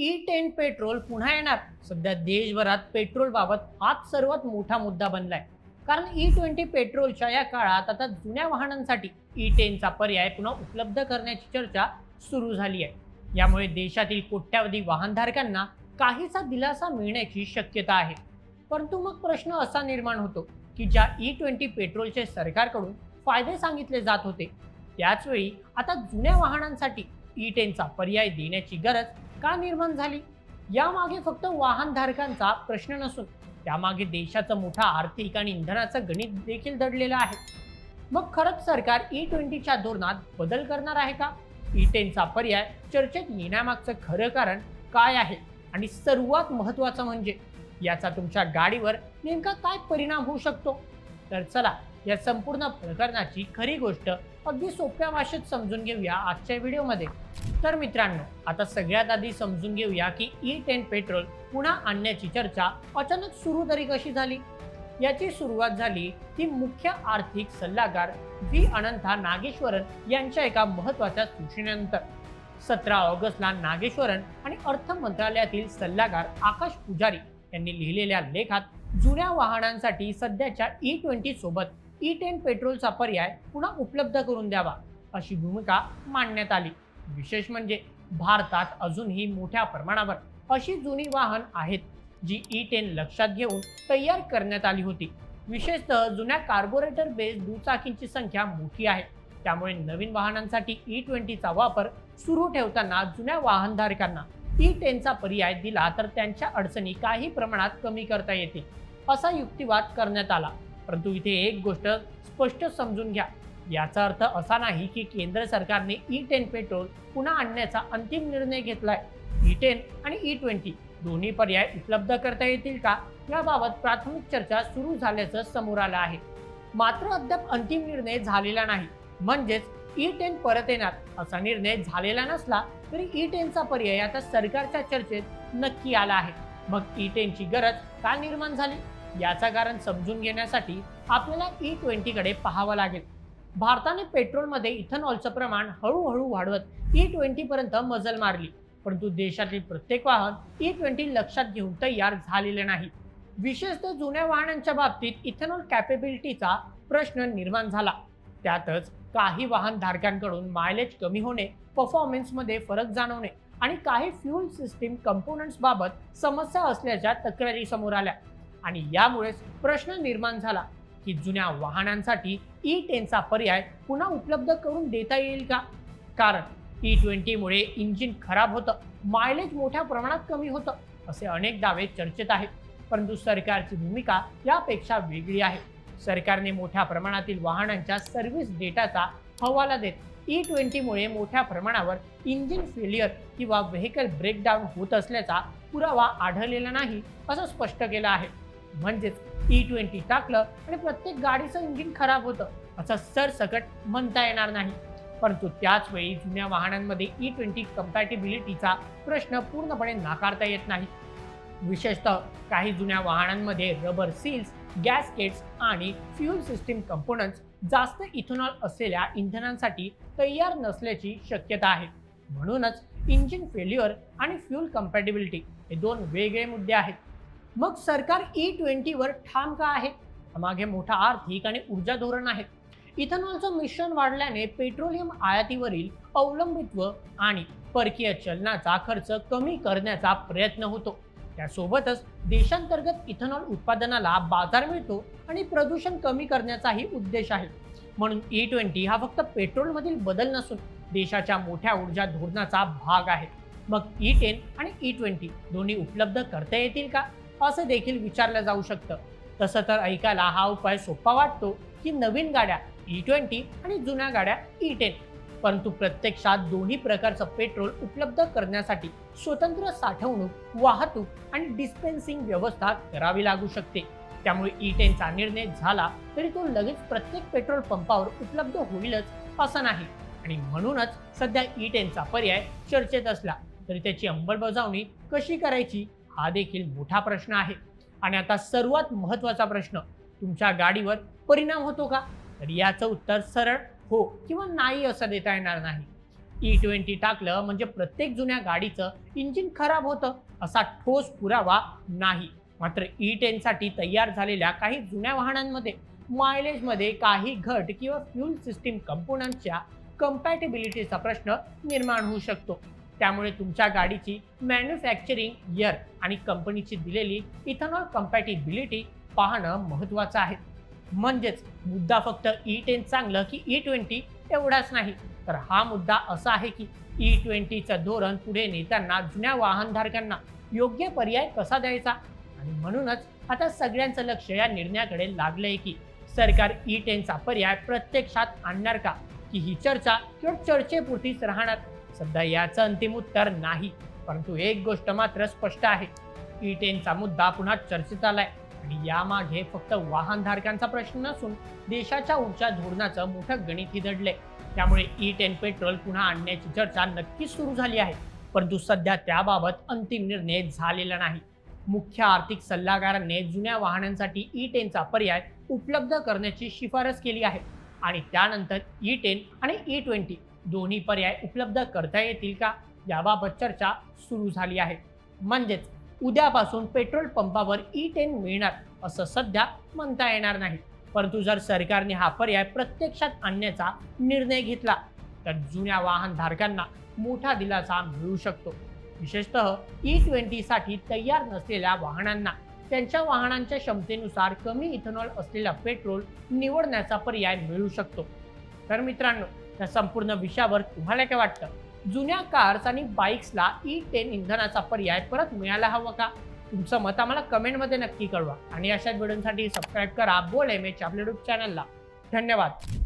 E10 petrol पुन्हा येणार. सध्या देशभरात पेट्रोल बाबत हाच सर्वात मोठा मुद्दा बनलाय. कारण E20 पेट्रोलच्या या काळात आता जुन्या वाहनांसाठी E10चा पर्याय पुन्हा उपलब्ध करण्याची चर्चा सुरू झाली आहे. यामुळे देशातील कोट्यावधी वाहनधारकांना काहीसा दिलासा मिळण्याची शक्यता आहे. परंतु मग प्रश्न असा निर्माण होतो की ज्या E20 पेट्रोलचे सरकारकडून फायदे सांगितले जात होते, त्याचवेळी आता जुन्या वाहनांसाठी E10चा पर्याय देण्याची गरज का निर्माण झाली? यामागे फक्त वाहनधारकांचा प्रश्न नसून त्यामागे देशाचं मोठा आर्थिक आणि इंधनाचं गणित देखील दडलेलं आहे. मग खरंच सरकार E20च्या धोरणात बदल करणार आहे का? E10चा पर्याय चर्चेत येण्यामागचं खरं कारण काय आहे? आणि सर्वात महत्त्वाचं म्हणजे याचा तुमच्या गाडीवर नेमका काय परिणाम होऊ शकतो? तर चला या संपूर्ण प्रकरणाची खरी गोष्ट अगदी सोप्या भाषेत समजून घेऊया आजच्या व्हिडिओमध्ये. तर मित्रांनो, आता सगळ्यात आधी समजून घेऊया की E10 पेट्रोल पुन्हा आणण्याची चर्चा अचानक सुरू तरी कशी झाली. याची सुरुवात झाली ती मुख्य आर्थिक सल्लागार व्ही अनंथा नागेश्वरन यांच्या एका महत्त्वाच्या सूचनेनंतर. 17 ऑगस्टला नागेश्वरन आणि अर्थ मंत्रालयातील सल्लागार आकाश पुजारी यांनी लिहिलेल्या लेखात जुन्या वाहनांसाठी सध्याच्या E20 सोबत E10 पेट्रोलचा पर्याय पुन्हा उपलब्ध करून द्यावा अशी भूमिका मांडण्यात आली. विशेष म्हणजे भारतात अजूनही मोठ्या प्रमाणावर अशी जुनी वाहन आहेत जी E10 लक्षात घेऊन तयार करण्यात आली होती. विशेषतः जुन्या कार्बोरेटर बेस्ड दुचाकींची संख्या मोठी आहे. त्यामुळे नवीन वाहनांसाठी E20चा वापर सुरू ठेवताना जुन्या वाहनधारकांना E10चा पर्याय दिला तर त्यांच्या अडचणी काही प्रमाणात कमी करता येतील असा युक्तिवाद करण्यात आला. परंतु इथे एक गोष्ट स्पष्ट समजून घ्या, याचा अर्थ असा नाही की केंद्र सरकारने E10 पेट्रोल पुन्हा आणण्याचा अंतिम निर्णय घेतलाय. E10 आणि E20 दोन्ही पर्याय उपलब्ध करता येतील का याबाबत प्राथमिक चर्चा सुरू झाल्याचं समोर आलं आहे. मात्र अद्याप अंतिम निर्णय झालेला नाही. म्हणजेच E10 परत येणार असा निर्णय झालेला नसला तरी E10चा पर्याय आता सरकारच्या चर्चेत नक्की आला आहे. मग E10ची गरज का निर्माण झाली याचा कारण समजून घेण्यासाठी आपल्याला E20 कडे पाहावं लागेल. भारताने पेट्रोलमध्ये इथेनॉलचं प्रमाण हळूहळू वाढवत E20 पर्यंत मजल मारली. परंतु देशातील प्रत्येक वाहन E20 लक्षात घेऊन तयार झालेले नाही. विशेषतः जुन्या वाहनांच्या बाबतीत इथेनॉल कॅपेबिलिटीचा प्रश्न निर्माण झाला. त्यातच काही वाहनधारकांकडून मायलेज कमी होणे, परफॉर्मन्समध्ये फरक जाणवणे आणि काही फ्यूल सिस्टीम कंपोनंट्स बाबत समस्या असल्याच्या तक्रारी समोर आल्या. आणि यामुळेच प्रश्न निर्माण झाला की जुन्या वाहनांसाठी E10चा पर्याय पुन्हा उपलब्ध करून देता येईल का? कारण E20 मुळे इंजिन खराब होतं, मायलेज मोठ्या प्रमाणात कमी होतं असे अनेक दावे चर्चेत आहेत. परंतु सरकारची भूमिका यापेक्षा वेगळी आहे. सरकारने मोठ्या प्रमाणातील वाहनांच्या सर्व्हिस डेटाचा हवाला देत E20 मुळे मोठ्या प्रमाणावर इंजिन फेलियर किंवा व्हेकल ब्रेकडाऊन होत असल्याचा पुरावा आढळलेला नाही असं स्पष्ट केलं आहे. म्हणजेच E20 टाकलं आणि प्रत्येक गाडीचं इंजिन खराब होतं असं सरसकट म्हणता येणार नाही. परंतु त्याच वेळी जुन्या वाहनांमध्ये E20 कंपॅटिबिलिटीचा प्रश्न पूर्णपणे नाकारता येत नाही. विशेषतः काही जुन्या वाहनांमध्ये रबर सील्स, गॅसकेट्स आणि फ्यूल सिस्टीम कंपोनंट्स जास्त इथेनॉल असलेल्या इंधनांसाठी तयार नसल्याची शक्यता आहे. म्हणूनच इंजिन फेल्युअर आणि फ्यूल कंपॅटिबिलिटी हे दोन वेगळे मुद्दे आहेत. मग सरकार E20 वर ठाम का आहे? मागे मोठा आर्थिक आणि ऊर्जा धोरण आहे. इथेनॉलचं मिश्रण वाढल्याने पेट्रोलियम आयातीवरील अवलंबित्व आणि परकीय चलनाचा खर्च कमी करण्याचा प्रयत्न होतो. त्यासोबतच देशांतर्गत इथेनॉल उत्पादनाला बाजार मिळतो आणि प्रदूषण कमी करण्याचाही उद्देश आहे. म्हणून E20 हा फक्त पेट्रोलमधील बदल नसून देशाच्या मोठ्या ऊर्जा धोरणाचा भाग आहे. मग E10 आणि E20 दोन्ही उपलब्ध करता येतील का असं देखील विचारलं जाऊ शकतं. तसं तर ऐकायला हा उपाय सोपा वाटतो की नवीन गाड्या E20 आणि जुन्या गाड्या E10. परंतु प्रत्यक्षात दोन्ही प्रकारचं पेट्रोल उपलब्ध करण्यासाठी स्वतंत्र साठवणूक, वाहतूक आणि डिस्पेन्सिंग व्यवस्था करावी लागू शकते. त्यामुळे E10चा निर्णय झाला तरी तो लगेच प्रत्येक पेट्रोल पंपावर उपलब्ध होईलच असं नाही. आणि म्हणूनच सध्या E10चा पर्याय चर्चेत असला तरी त्याची अंमलबजावणी कशी करायची हा देखील मोठा प्रश्न आहे. आणि आता सर्वात महत्त्वाचा प्रश्न, तुमच्या गाडीवर परिणाम होतो का? तर याचं उत्तर सरळ हो किंवा नाही असं देता येणार नाही. E20 टाकलं म्हणजे प्रत्येक जुन्या गाडीचं इंजिन खराब होतं असा ठोस पुरावा नाही. मात्र E10 साठी तयार झालेल्या काही जुन्या वाहनांमध्ये मायलेजमध्ये काही घट किंवा फ्यूल सिस्टीम कंपोनंटच्या कम्पॅटेबिलिटीचा प्रश्न निर्माण होऊ शकतो. त्यामुळे तुमच्या गाडीची मॅन्युफॅक्चरिंग इयर आणि कंपनीची दिलेली इथेनॉल कम्पॅटेबिलिटी पाहणं महत्त्वाचं आहे. म्हणजेच मुद्दा फक्त E10 चांगलं की E20 एवढाच नाही, तर हा मुद्दा असा आहे की E20चं धोरण पुढे नेताना जुन्या वाहनधारकांना योग्य पर्याय कसा द्यायचा. आणि म्हणूनच आता सगळ्यांचं लक्ष या निर्णयाकडे लागलंय की सरकार E10चा पर्याय प्रत्यक्षात आणणार का, की ही चर्चा किंवा चर्चेपुरतीच राहणार. सध्या याचं अंतिम उत्तर नाही, परंतु एक गोष्ट मात्र स्पष्ट आहे, E10चा मुद्दा पुन्हा चर्चेत आलाय आणि यामागे फक्त वाहनधारकांचा प्रश्न नसून देशाच्या ऊर्जा धोरणाचं मोठं गणितही दडलंय. त्यामुळे E10 पेट्रोल पुन्हा आणण्याची चर्चा नक्कीच सुरू झाली आहे, परंतु सध्या त्याबाबत अंतिम निर्णय झालेला नाही. मुख्य आर्थिक सल्लागारांनी जुन्या वाहनांसाठी E10चा पर्याय उपलब्ध करण्याची शिफारस केली आहे आणि त्यानंतर E10 आणि E20 दोन्ही पर्याय उपलब्ध करता येतील का याबाबत चर्चा सुरू झाली आहे. म्हणजेच उद्यापासून पेट्रोल पंपावर E10 मिळणार असं सध्या म्हणता येणार नाही, परंतु जर सरकारने हा पर्याय प्रत्यक्षात आणण्याचा निर्णय घेतला तर जुन्या वाहनधारकांना मोठा दिलासा मिळू शकतो. विशेषतः E20 साठी तयार नसलेल्या वाहनांना त्यांच्या वाहनांच्या क्षमतेनुसार कमी इथेनॉल असलेला पेट्रोल निवडण्याचा पर्याय मिळू शकतो. तर मित्रांनो, या संपूर्ण विषयावर तुम्हाला काय वाटतं? जुन्या कार्स आणि बाईक्सला E10 इंधनाचा पर्याय परत मिळायला हवा का? तुमचं मत आम्हाला कमेंटमध्ये नक्की कळवा आणि अशाच व्हिडिओसाठी सबस्क्राईब करा बोल MH आपल्या यूट्यूब चॅनलला. धन्यवाद.